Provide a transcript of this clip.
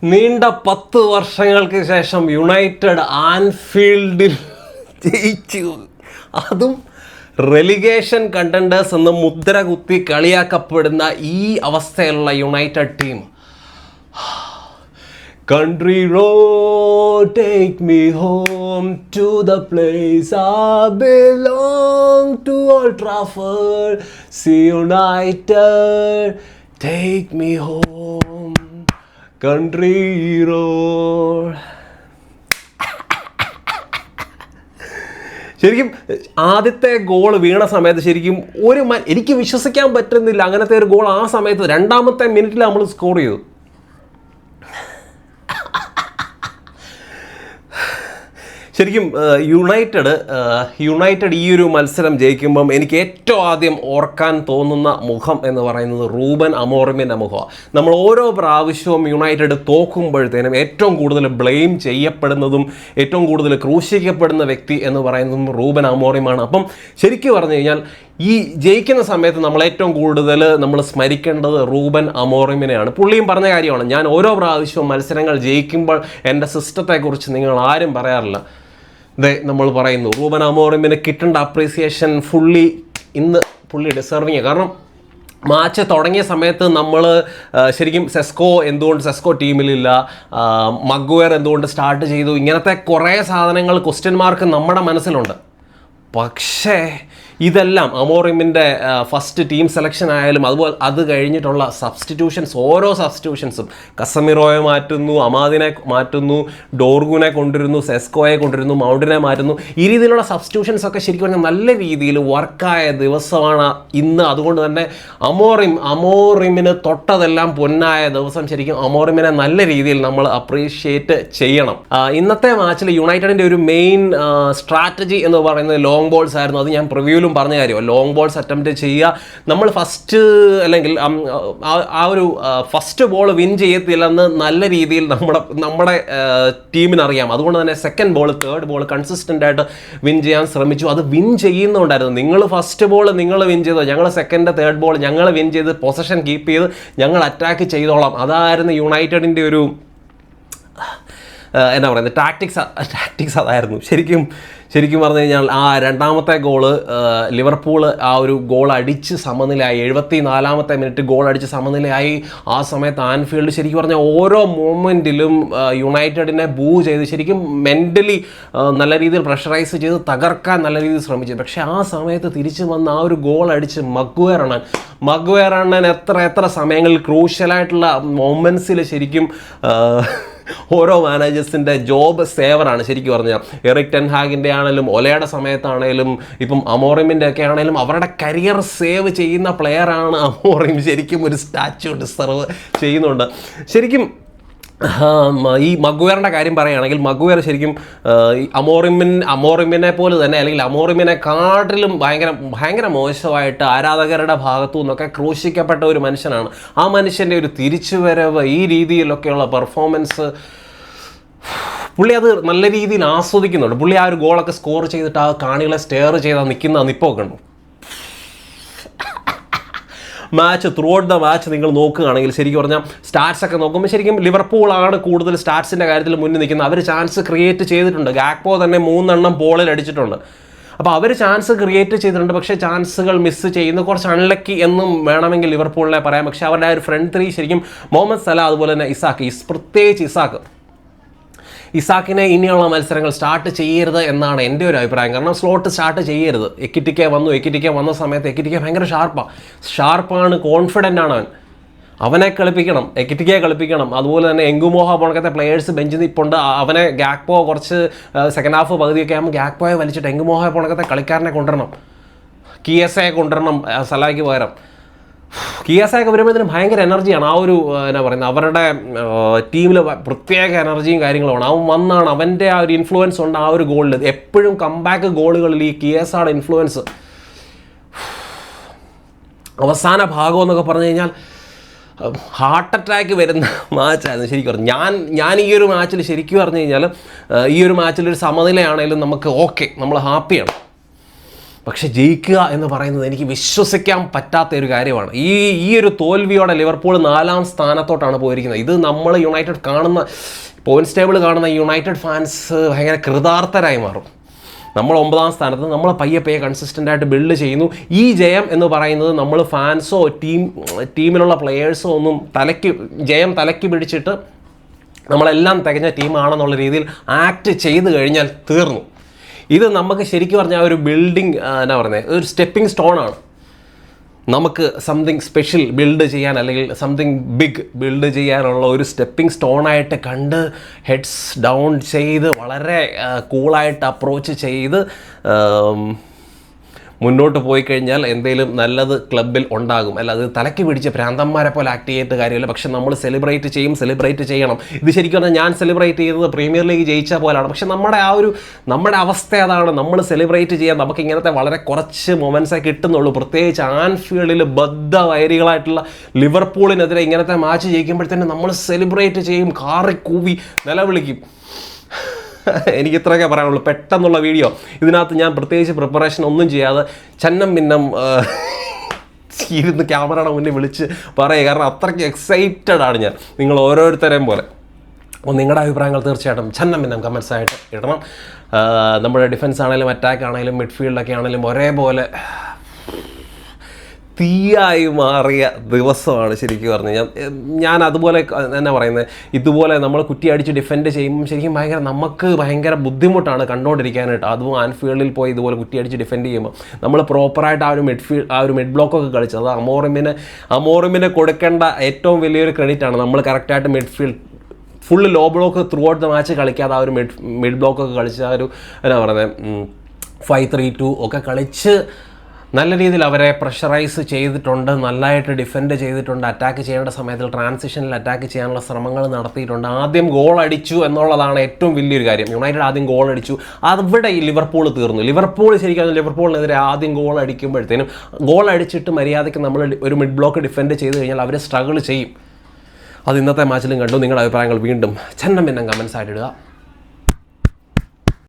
നീണ്ട 10 വർഷങ്ങൾക്ക് ശേഷം യുണൈറ്റഡ് ആൻഫീൽഡിൽ ജയിച്ചു. അതും റെലിഗേഷൻ കണ്ടൻഡേഴ്സ് എന്ന് മുദ്ര കുത്തി കളിയാക്കപ്പെടുന്ന ഈ അവസ്ഥയിലുള്ള United team. Country road, take me home to the place I belong to, Old Trafford, see United, take me home, country road. ശരിക്കും ആദ്യത്തെ ഗോൾ വീണ സമയത്ത് ശരിക്കും എനിക്ക് വിശ്വസിക്കാൻ പറ്റുന്നില്ല. അങ്ങനത്തെ ഒരു ഗോൾ ആ സമയത്ത് 2ാമത്തെ മിനിറ്റിൽ നമ്മൾ സ്കോർ ചെയ്തു. ശരിക്കും യുണൈറ്റഡ് ഈ ഒരു മത്സരം ജയിക്കുമ്പം എനിക്ക് ഏറ്റവും ആദ്യം ഓർക്കാൻ തോന്നുന്ന മുഖം എന്ന് പറയുന്നത് റൂബൻ അമോറിമിൻ്റെ മുഖമാണ്. നമ്മൾ ഓരോ പ്രാവശ്യവും യുണൈറ്റഡ് തോക്കുമ്പോഴത്തേനും ഏറ്റവും കൂടുതൽ ബ്ലെയിം ചെയ്യപ്പെടുന്നതും ഏറ്റവും കൂടുതൽ ക്രൂശിക്കപ്പെടുന്ന വ്യക്തി എന്ന് പറയുന്നതും റൂബൻ അമോറിമാണ്. അപ്പം ശരിക്കും പറഞ്ഞു കഴിഞ്ഞാൽ ഈ ജയിക്കുന്ന സമയത്ത് നമ്മൾ ഏറ്റവും കൂടുതൽ നമ്മൾ സ്മരിക്കേണ്ടത് റൂബൻ അമോറിമിനെയാണ്. പുള്ളിയും പറഞ്ഞ കാര്യമാണ്, ഞാൻ ഓരോ പ്രാവശ്യവും മത്സരങ്ങൾ ജയിക്കുമ്പോൾ എൻ്റെ സിസ്റ്റത്തെക്കുറിച്ച് നിങ്ങൾ ആരും പറയാറില്ല. നമ്മൾ പറയുന്നു റൂബൻ അമോറിമിന് കിട്ടേണ്ട അപ്രീസിയേഷൻ ഇന്ന് പുള്ളി ഡിസർവിങ്. കാരണം മാച്ച് തുടങ്ങിയ സമയത്ത് നമ്മൾ ശരിക്കും എന്തുകൊണ്ട് സെസ്കോ ടീമിലില്ല, മഗ്വയർ എന്തുകൊണ്ട് സ്റ്റാർട്ട് ചെയ്തു, ഇങ്ങനത്തെ കുറേ സാധനങ്ങൾ ക്വസ്റ്റ്യൻ മാർക്ക് നമ്മുടെ മനസ്സിലുണ്ട്. പക്ഷേ ഇതെല്ലാം അമോറിമിൻ്റെ ഫസ്റ്റ് ടീം സെലക്ഷൻ ആയാലും അതുപോലെ അത് കഴിഞ്ഞിട്ടുള്ള ഓരോ സബ്സ്റ്റിറ്റ്യൂഷൻസും കസമിറോയെ മാറ്റുന്നു, അമാദിനെ മാറ്റുന്നു, ഡോർഗുനെ കൊണ്ടുവരുന്നു, സെസ്കോയെ കൊണ്ടുവരുന്നു, മൗണ്ടിനെ മാറ്റുന്നു. ഈ രീതിയിലുള്ള സബ്സ്റ്റിറ്റ്യൂഷൻസ് ഒക്കെ ശരിക്കും പറഞ്ഞാൽ നല്ല രീതിയിൽ വർക്കായ ദിവസമാണ് ഇന്ന്. അതുകൊണ്ട് തന്നെ അമോറിമിന് തൊട്ടതെല്ലാം പൊന്നായ ദിവസം. ശരിക്കും അമോറിമിനെ നല്ല രീതിയിൽ നമ്മൾ അപ്രീഷിയേറ്റ് ചെയ്യണം. ഇന്നത്തെ മാച്ചിൽ യുണൈറ്റഡിൻ്റെ ഒരു മെയിൻ സ്ട്രാറ്റജി എന്ന് പറയുന്നത് ലോങ് ബോൾസ് ആയിരുന്നു. അത് ഞാൻ പ്രിവ്യൂവിൽ പറഞ്ഞ കാര്യം, ലോങ് ബോൾസ് അറ്റംപ്റ്റ് ചെയ്യുക. നമ്മൾ ഫസ്റ്റ് അല്ലെങ്കിൽ ആ ഒരു ഫസ്റ്റ് ബോൾ വിൻ ചെയ്യത്തില്ലെന്ന് നല്ല രീതിയിൽ നമ്മുടെ ടീമിനറിയാം. അതുകൊണ്ട് തന്നെ second ball, third ball consistent ആയിട്ട് വിൻ ചെയ്യാൻ ശ്രമിച്ചു. അത് വിൻ ചെയ്യുന്നുണ്ടായിരുന്നു. നിങ്ങൾ ഫസ്റ്റ് ബോൾ നിങ്ങൾ വിൻ ചെയ്തോ, ഞങ്ങൾ സെക്കൻഡ് തേർഡ് ബോൾ ഞങ്ങൾ വിൻ ചെയ്ത് പൊസിഷൻ കീപ്പ് ചെയ്ത് ഞങ്ങൾ അറ്റാക്ക് ചെയ്തോളാം. അതായിരുന്നു യുണൈറ്റഡിൻ്റെ ഒരു എന്താ പറയുന്നത് ടാക്ടിക്സ് അതായിരുന്നു. ശരിക്കും പറഞ്ഞു കഴിഞ്ഞാൽ ആ 2ാമത്തെ ഗോള് ലിവർപൂൾ ആ ഒരു ഗോൾ അടിച്ച് സമനിലയായി, 74ാമത്തെ മിനിറ്റ് ഗോൾ അടിച്ച് സമനിലയായി. ആ സമയത്ത് ആൻഫീൽഡ് ശരിക്കും പറഞ്ഞാൽ ഓരോ മൊമെൻറ്റിലും യുണൈറ്റഡിനെ ചെയ്ത് ശരിക്കും മെൻ്റലി നല്ല രീതിയിൽ പ്രഷറൈസ് ചെയ്ത് തകർക്കാൻ നല്ല രീതിയിൽ ശ്രമിച്ചു. പക്ഷേ ആ സമയത്ത് തിരിച്ചു വന്ന് ആ ഒരു ഗോൾ അടിച്ച് മഗ്വയർ അണ്ണൻ എത്ര സമയങ്ങളിൽ ക്രൂഷ്യലായിട്ടുള്ള മൊമെൻറ്റ്സിൽ ശരിക്കും ഓരോ മാനേജേഴ്സിൻ്റെ ജോബ് സേവറാണ്. ശരിക്കും പറഞ്ഞാൽ എറിക് ടെൻ ഹാഗിൻ്റെ ആണെങ്കിലും ഒലയുടെ സമയത്താണേലും ഇപ്പം അമോറിമിൻ്റെ ഒക്കെ ആണെങ്കിലും അവരുടെ കരിയർ സേവ് ചെയ്യുന്ന പ്ലെയറാണ് അമോറിം. ശരിക്കും ഒരു സ്റ്റാച്യു ഡിസർവ് ചെയ്യുന്നുണ്ട്. ശരിക്കും ഈ മഗ്വയറിൻ്റെ കാര്യം പറയുകയാണെങ്കിൽ മഗ്വയർ ശരിക്കും അമോറിമിനെ പോലെ തന്നെ അല്ലെങ്കിൽ അമോറിമിനെക്കാട്ടിലും ഭയങ്കര മോശമായിട്ട് ആരാധകരുടെ ഭാഗത്തു നിന്നൊക്കെ ക്രൂശിക്കപ്പെട്ട ഒരു മനുഷ്യനാണ്. ആ മനുഷ്യൻ്റെ ഒരു തിരിച്ചുവരവ്, ഈ രീതിയിലൊക്കെയുള്ള പെർഫോമൻസ് പുള്ളി അത് നല്ല രീതിയിൽ ആസ്വദിക്കുന്നുണ്ട്. പുള്ളി ആ ഒരു ഗോളൊക്കെ സ്കോർ ചെയ്തിട്ട് ആ കാണികളെ സ്റ്റെയർ ചെയ്താൽ നിൽക്കുന്ന നിപ്പൊക്കെ ഉണ്ട്. ത്രൂ ഔട്ട് ദ മാച്ച് നിങ്ങൾ നോക്കുകയാണെങ്കിൽ ശരിക്കും പറഞ്ഞാൽ സ്റ്റാറ്റ്സ് ഒക്കെ നോക്കുമ്പോൾ ശരിക്കും ലിവർപൂളാണ് കൂടുതൽ സ്റ്റാറ്റ്സിൻ്റെ കാര്യത്തിൽ മുന്നിൽ നിൽക്കുന്നത്. അവർ ചാൻസ് ക്രിയേറ്റ് ചെയ്തിട്ടുണ്ട്. ഗാക്പോ തന്നെ 3 എണ്ണം ബോളിൽ അടിച്ചിട്ടുണ്ട്. അപ്പോൾ അവർ ചാൻസ് ക്രിയേറ്റ് ചെയ്തിട്ടുണ്ട്. പക്ഷേ ചാൻസുകൾ മിസ് ചെയ്യുന്ന കുറച്ച് അൺലക്കി എന്നും വേണമെങ്കിൽ ലിവർപൂളിനെ പറയാം. പക്ഷേ അവരുടെ ഒരു ഫ്രണ്ട് 3 ശരിക്കും മുഹമ്മദ് സലാ അതുപോലെ തന്നെ പ്രത്യേകിച്ച് ഇസാക്കിനെ ഇനിയുള്ള മത്സരങ്ങൾ സ്റ്റാർട്ട് ചെയ്യരുത് എന്നാണ് എൻ്റെ ഒരു അഭിപ്രായം. കാരണം സ്ലോട്ട് സ്റ്റാർട്ട് ചെയ്യരുത്. എക്കിറ്റിക്ക വന്ന സമയത്ത് എക്കിറ്റിക്ക ഭയങ്കര ഷാർപ്പാണ്, കോൺഫിഡൻ്റ് ആണ് അവനെ കളിപ്പിക്കണം, എക്കിറ്റിക്കയെ കളിപ്പിക്കണം. അതുപോലെ തന്നെ എങ്കുമോഹ പോണക്കത്തെ പ്ലെയേഴ്സ് ബെഞ്ചിൽ നിൽപ്പുണ്ട്. അവനെ ഗാക്പോ കുറച്ച് സെക്കൻഡ് ഹാഫ് പകുതിയൊക്കെ ആകുമ്പോൾ ഗാക്പോയെ വലിച്ചിട്ട് എങ്കുമോഹ പോണക്കത്തെ കളിക്കാരനെ കൊണ്ടുവരണം, കിയസയെ കൊണ്ടുവരണം സലായ്ക്ക് പകരം. കിയാസയൊക്കെ വരുമ്പോഴത്തേനും ഭയങ്കര എനർജിയാണ്. ആ ഒരു എന്നാ പറയുന്നത് അവരുടെ ടീമിൽ പ്രത്യേക എനർജിയും കാര്യങ്ങളുമാണ്. അവൻ വന്നാണ്, അവൻ്റെ ആ ഒരു ഇൻഫ്ലുവൻസ് ഉണ്ട് ആ ഒരു ഗോളിൽ. എപ്പോഴും കംബാക്ക് ഗോളുകളിൽ ഈ കിയാസയുടെ ഇൻഫ്ലുവൻസ്. അവസാന ഭാഗം എന്നൊക്കെ പറഞ്ഞു കഴിഞ്ഞാൽ ഹാർട്ട് അറ്റാക്ക് വരുന്ന മാച്ചായിരുന്നു ശരിക്കും പറഞ്ഞു. ഞാൻ ഈ ഒരു മാച്ചിൽ ശരിക്കും പറഞ്ഞു കഴിഞ്ഞാൽ ഈ ഒരു മാച്ചിലൊരു സമനിലയാണെങ്കിലും നമുക്ക് ഓക്കെ, നമ്മൾ ഹാപ്പിയാണ്. പക്ഷെ ജയിക്കുക എന്ന് പറയുന്നത് എനിക്ക് വിശ്വസിക്കാൻ പറ്റാത്ത ഒരു കാര്യമാണ്. ഈ ഒരു തോൽവിയോടെ ലിവർപൂൾ 4ാം സ്ഥാനത്തോട്ടാണ് പോയിരിക്കുന്നത്. ഇത് നമ്മൾ യുണൈറ്റഡ് കാണുന്ന പോയിന്റ്സ് ടേബിൾ കാണുന്ന യുണൈറ്റഡ് ഫാൻസ് ഭയങ്കര കൃതാർത്ഥരായി മാറും. നമ്മൾ 9ാം സ്ഥാനത്ത് നമ്മൾ പയ്യെ കൺസിസ്റ്റൻ്റ് ആയിട്ട് ബിൽഡ് ചെയ്യുന്നു. ഈ ജയം എന്ന് പറയുന്നത് നമ്മൾ ഫാൻസോ ടീമിലുള്ള പ്ലെയേഴ്സോ ഒന്നും ജയം തലയ്ക്ക് പിടിച്ചിട്ട് നമ്മളെല്ലാം തികഞ്ഞ ടീമാണെന്നുള്ള രീതിയിൽ ആക്ട് ചെയ്ത് കഴിഞ്ഞാൽ തീർന്നു. ഇത് നമുക്ക് ശരിക്കും പറഞ്ഞാൽ ഒരു ബിൽഡിങ് എന്നാ പറയുന്നത്, ഒരു സ്റ്റെപ്പിംഗ് സ്റ്റോണാണ്. നമുക്ക് സംതിങ് സ്പെഷ്യൽ ബിൽഡ് ചെയ്യാൻ അല്ലെങ്കിൽ സംതിങ് ബിഗ് ബിൽഡ് ചെയ്യാനുള്ള ഒരു സ്റ്റെപ്പിംഗ് സ്റ്റോണായിട്ട് കണ്ട് ഹെഡ്സ് ഡൗൺ ചെയ്ത് വളരെ കൂളായിട്ട് അപ്രോച്ച് ചെയ്ത് മുന്നോട്ട് പോയി കഴിഞ്ഞാൽ എന്തെങ്കിലും നല്ലത് ക്ലബിൽ ഉണ്ടാകും. അല്ല അത് തലയ്ക്ക് പിടിച്ച് ഭ്രാന്തന്മാരെ പോലെ ആക്ട് ചെയ്തിട്ട് കാര്യമില്ല. പക്ഷെ നമ്മൾ സെലിബ്രേറ്റ് ചെയ്യണം. ഇത് ശരിക്കും പറഞ്ഞാൽ ഞാൻ സെലിബ്രേറ്റ് ചെയ്തത് പ്രീമിയർ ലീഗ് ജയിച്ച പോലാണ്. പക്ഷെ നമ്മുടെ അവസ്ഥ അതാണ്. നമ്മൾ സെലിബ്രേറ്റ് ചെയ്യാൻ നമുക്ക് ഇങ്ങനത്തെ വളരെ കുറച്ച് മൊമെൻറ്റ്സേ കിട്ടുന്നുള്ളൂ. പ്രത്യേകിച്ച് ആൻഫീൽഡിൽ ബദ്ധവൈരികളായിട്ടുള്ള ലിവർപൂളിനെതിരെ ഇങ്ങനത്തെ മാച്ച് ജയിക്കുമ്പോഴത്തേനും നമ്മൾ സെലിബ്രേറ്റ് ചെയ്യും, കാറിക്കൂവി നിലവിളിക്കും. എനിക്ക് ഇത്രയൊക്കെ പറയാനുള്ളൂ. പെട്ടെന്നുള്ള വീഡിയോ. ഇതിനകത്ത് ഞാൻ പ്രത്യേകിച്ച് പ്രിപ്പറേഷൻ ഒന്നും ചെയ്യാതെ ചന്നം ഭിന്നം ഇരുന്ന് ക്യാമറയുടെ മുന്നിൽ വിളിച്ച് പറയുക. കാരണം അത്രയ്ക്ക് എക്സൈറ്റഡ് ആണ് ഞാൻ, നിങ്ങൾ ഓരോരുത്തരെയും പോലെ. അപ്പോൾ നിങ്ങളുടെ അഭിപ്രായങ്ങൾ തീർച്ചയായിട്ടും ചന്നം ഭിന്നം കമൻസ് ആയിട്ട് ഇടണം. നമ്മുടെ ഡിഫൻസ് ആണെങ്കിലും അറ്റാക്ക് ആണെങ്കിലും മിഡ്ഫീൽഡൊക്കെ ആണെങ്കിലും ഒരേപോലെ തീയായി മാറിയ ദിവസമാണ് ശരിക്കും പറഞ്ഞു ഞാൻ അതുപോലെ എന്നാ പറയുന്നത്, ഇതുപോലെ നമ്മൾ കുറ്റിയടിച്ച് ഡിഫെൻഡ് ചെയ്യുമ്പോൾ ശരിക്കും നമുക്ക് ഭയങ്കര ബുദ്ധിമുട്ടാണ് കണ്ടുകൊണ്ടിരിക്കാനായിട്ട്. അതും ആൻഫീൽഡിൽ പോയി ഇതുപോലെ കുറ്റിയടിച്ച് ഡിഫെൻഡ് ചെയ്യുമ്പോൾ നമ്മൾ പ്രോപ്പറായിട്ട് ആ ഒരു മിഡ് ബ്ലോക്കൊക്കെ കളിച്ചത്. അത് അമോറിമിന് കൊടുക്കേണ്ട ഏറ്റവും വലിയൊരു ക്രെഡിറ്റാണ്. നമ്മൾ കറക്റ്റായിട്ട് midfield full low block throughout the match കളിക്കാതെ ആ ഒരു മിഡ് ബ്ലോക്കൊക്കെ കളിച്ച് ആ ഒരു എന്നാ പറയുന്നത് 5-3-2 ഒക്കെ കളിച്ച് നല്ല രീതിയിൽ അവരെ പ്രഷറൈസ് ചെയ്തിട്ടുണ്ട്, നല്ലതായിട്ട് ഡിഫെൻഡ് ചെയ്തിട്ടുണ്ട്. അറ്റാക്ക് ചെയ്യേണ്ട സമയത്തിൽ ട്രാൻസിഷനിൽ അറ്റാക്ക് ചെയ്യാനുള്ള ശ്രമങ്ങൾ നടത്തിയിട്ടുണ്ട്. ആദ്യം ഗോൾ അടിച്ചു എന്നുള്ളതാണ് ഏറ്റവും വലിയൊരു കാര്യം. യുണൈറ്റഡ് ആദ്യം ഗോൾ അടിച്ചു, അവിടെ ഈ ലിവർപൂൾ തീർന്നു. ലിവർപൂളിനെതിരെ ആദ്യം ഗോൾ അടിക്കുമ്പോഴത്തേനും ഗോൾ അടിച്ചിട്ട് മര്യാദയ്ക്ക് നമ്മൾ ഒരു മിഡ് ബ്ലോക്ക് ഡിഫെൻഡ് ചെയ്ത് കഴിഞ്ഞാൽ അവർ സ്ട്രഗിൾ ചെയ്യും. അത് ഇന്നത്തെ മാച്ചിലും കണ്ടു. നിങ്ങളുടെ അഭിപ്രായങ്ങൾ വീണ്ടും ചന്നം ഭിന്നം കമൻസ് ആയിട്ട് ഇടുക.